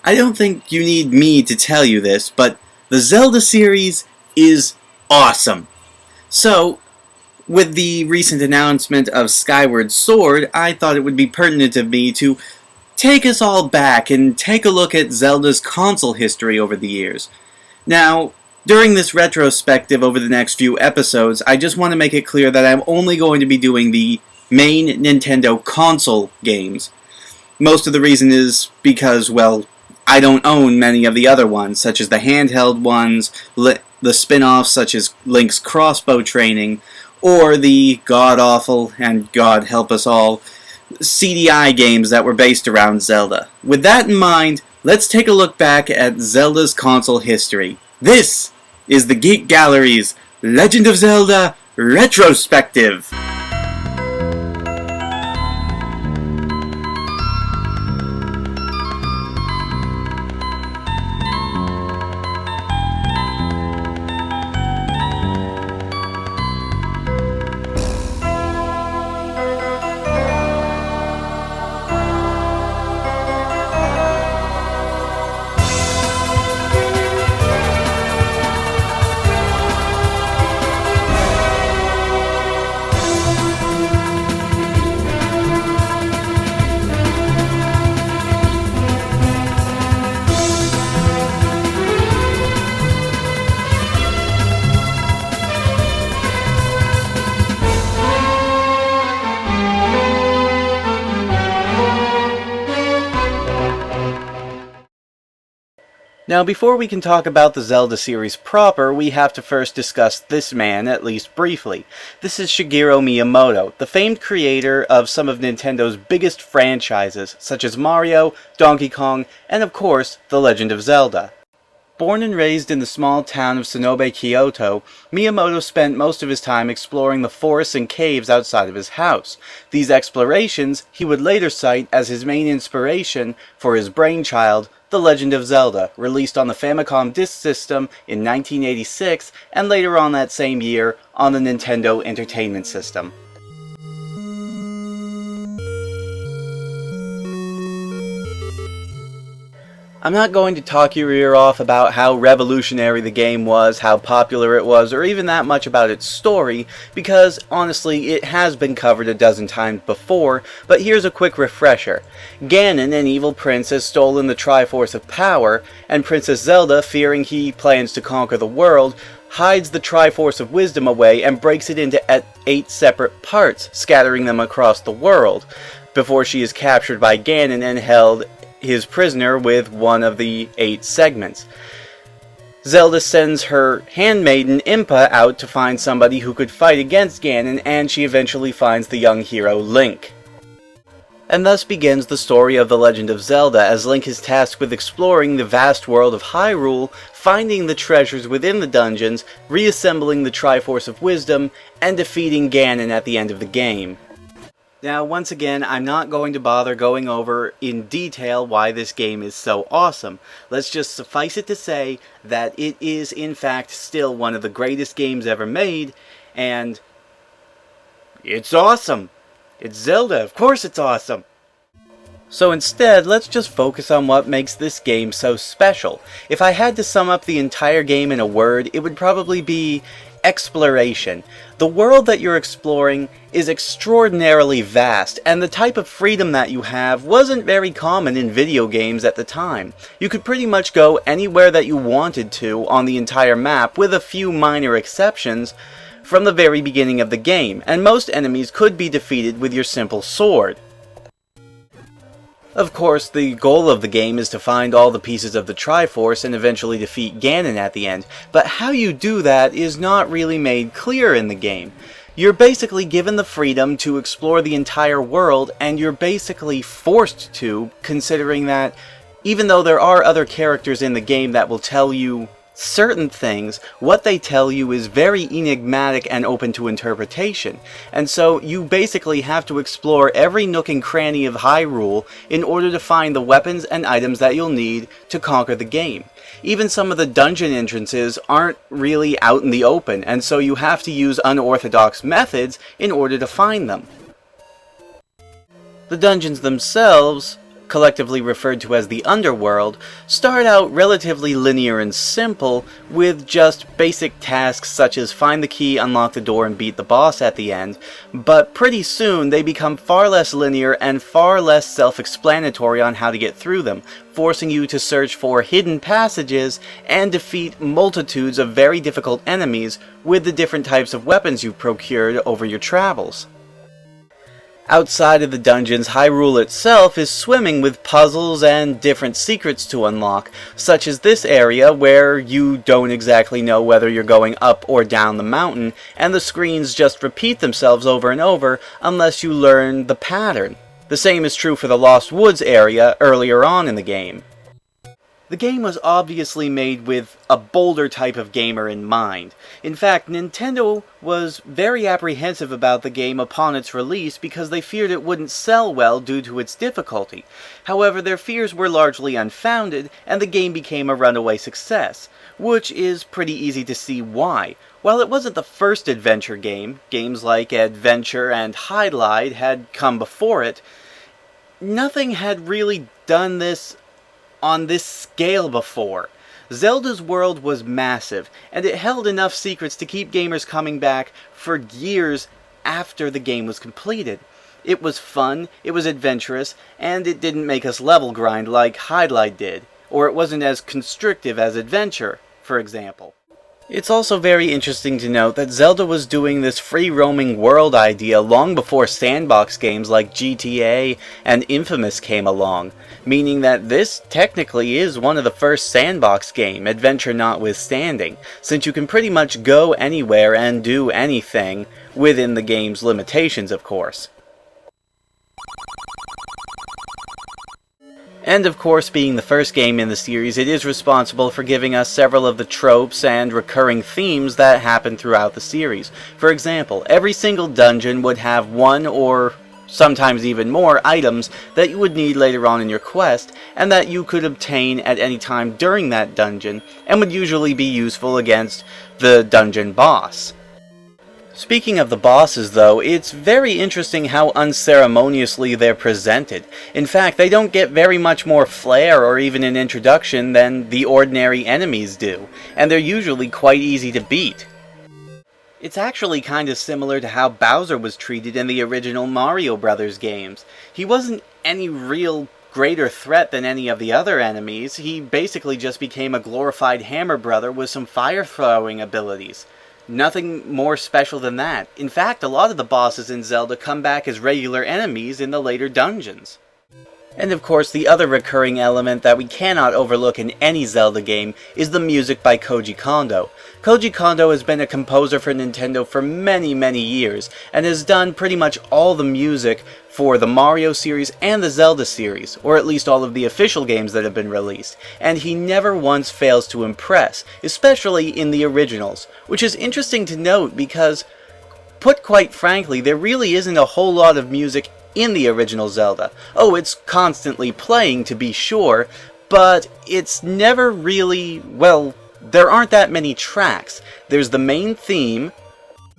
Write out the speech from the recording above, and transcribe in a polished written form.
I don't think you need me to tell you this, but the Zelda series is awesome. So, with the recent announcement of Skyward Sword, I thought it would be pertinent of me to take us all back and take a look at Zelda's console history over the years. Now, during this retrospective over the next few episodes, I just want to make it clear that I'm only going to be doing the main Nintendo console games. Most of the reason is because, well, I don't own many of the other ones, such as the handheld ones, the spin-offs such as Link's Crossbow Training, or the god-awful, and God help us all, CDI games that were based around Zelda. With that in mind, let's take a look back at Zelda's console history. This is the Geek Gallery's Legend of Zelda Retrospective. Now, before we can talk about the Zelda series proper, we have to first discuss this man, at least briefly. This is Shigeru Miyamoto, the famed creator of some of Nintendo's biggest franchises, such as Mario, Donkey Kong, and of course, The Legend of Zelda. Born and raised in the small town of Sonobe, Kyoto, Miyamoto spent most of his time exploring the forests and caves outside of his house. These explorations he would later cite as his main inspiration for his brainchild, The Legend of Zelda, released on the Famicom Disk System in 1986 and later on that same year on the Nintendo Entertainment System. I'm not going to talk your ear off about how revolutionary the game was, how popular it was, or even that much about its story, because honestly it has been covered a dozen times before, but here's a quick refresher. Ganon, an evil prince, has stolen the Triforce of Power, and Princess Zelda, fearing he plans to conquer the world, hides the Triforce of Wisdom away and breaks it into 8 separate parts, scattering them across the world, before she is captured by Ganon and held his prisoner with one of the 8 segments. Zelda sends her handmaiden Impa out to find somebody who could fight against Ganon, and she eventually finds the young hero Link. And thus begins the story of The Legend of Zelda, as Link is tasked with exploring the vast world of Hyrule, finding the treasures within the dungeons, reassembling the Triforce of Wisdom, and defeating Ganon at the end of the game. Now, once again, I'm not going to bother going over in detail why this game is so awesome. Let's just suffice it to say that it is, in fact, still one of the greatest games ever made, and it's awesome. It's Zelda, of course it's awesome. So instead, let's just focus on what makes this game so special. If I had to sum up the entire game in a word, it would probably be exploration. The world that you're exploring is extraordinarily vast, and the type of freedom that you have wasn't very common in video games at the time. You could pretty much go anywhere that you wanted to on the entire map, with a few minor exceptions, from the very beginning of the game, and most enemies could be defeated with your simple sword. Of course, the goal of the game is to find all the pieces of the Triforce and eventually defeat Ganon at the end, but how you do that is not really made clear in the game. You're basically given the freedom to explore the entire world, and you're basically forced to, considering that even though there are other characters in the game that will tell you certain things, what they tell you is very enigmatic and open to interpretation, and so you basically have to explore every nook and cranny of Hyrule in order to find the weapons and items that you'll need to conquer the game. Even some of the dungeon entrances aren't really out in the open, and so you have to use unorthodox methods in order to find them. The dungeons themselves collectively referred to as the underworld, start out relatively linear and simple, with just basic tasks such as find the key, unlock the door, and beat the boss at the end, but pretty soon they become far less linear and far less self-explanatory on how to get through them, forcing you to search for hidden passages and defeat multitudes of very difficult enemies with the different types of weapons you've procured over your travels. Outside of the dungeons, Hyrule itself is swimming with puzzles and different secrets to unlock, such as this area where you don't exactly know whether you're going up or down the mountain, and the screens just repeat themselves over and over unless you learn the pattern. The same is true for the Lost Woods area earlier on in the game. The game was obviously made with a bolder type of gamer in mind. In fact, Nintendo was very apprehensive about the game upon its release because they feared it wouldn't sell well due to its difficulty. However, their fears were largely unfounded, and the game became a runaway success, which is pretty easy to see why. While it wasn't the first adventure game, games like Adventure and Hydlide had come before it, nothing had really done this on this scale before. Zelda's world was massive, and it held enough secrets to keep gamers coming back for years after the game was completed. It was fun, it was adventurous, and it didn't make us level grind like Hydlide did, or it wasn't as constrictive as Adventure, for example. It's also very interesting to note that Zelda was doing this free-roaming world idea long before sandbox games like GTA and Infamous came along, meaning that this technically is one of the first sandbox game, adventure notwithstanding, since you can pretty much go anywhere and do anything, within the game's limitations, of course. And of course, being the first game in the series, it is responsible for giving us several of the tropes and recurring themes that happen throughout the series. For example, every single dungeon would have one or sometimes even more items that you would need later on in your quest, and that you could obtain at any time during that dungeon, and would usually be useful against the dungeon boss. Speaking of the bosses though, it's very interesting how unceremoniously they're presented. In fact, they don't get very much more flair or even an introduction than the ordinary enemies do, and they're usually quite easy to beat. It's actually kind of similar to how Bowser was treated in the original Mario Brothers games. He wasn't any real greater threat than any of the other enemies. He basically just became a glorified hammer brother with some fire-throwing abilities. Nothing more special than that. In fact, a lot of the bosses in Zelda come back as regular enemies in the later dungeons. And of course, the other recurring element that we cannot overlook in any Zelda game is the music by Koji Kondo. Koji Kondo has been a composer for Nintendo for many years, and has done pretty much all the music for the Mario series and the Zelda series, or at least all of the official games that have been released, and he never once fails to impress, especially in the originals, which is interesting to note because, put quite frankly, there really isn't a whole lot of music in the original Zelda. Oh, it's constantly playing to be sure, but it's never really, well, there aren't that many tracks. There's the main theme,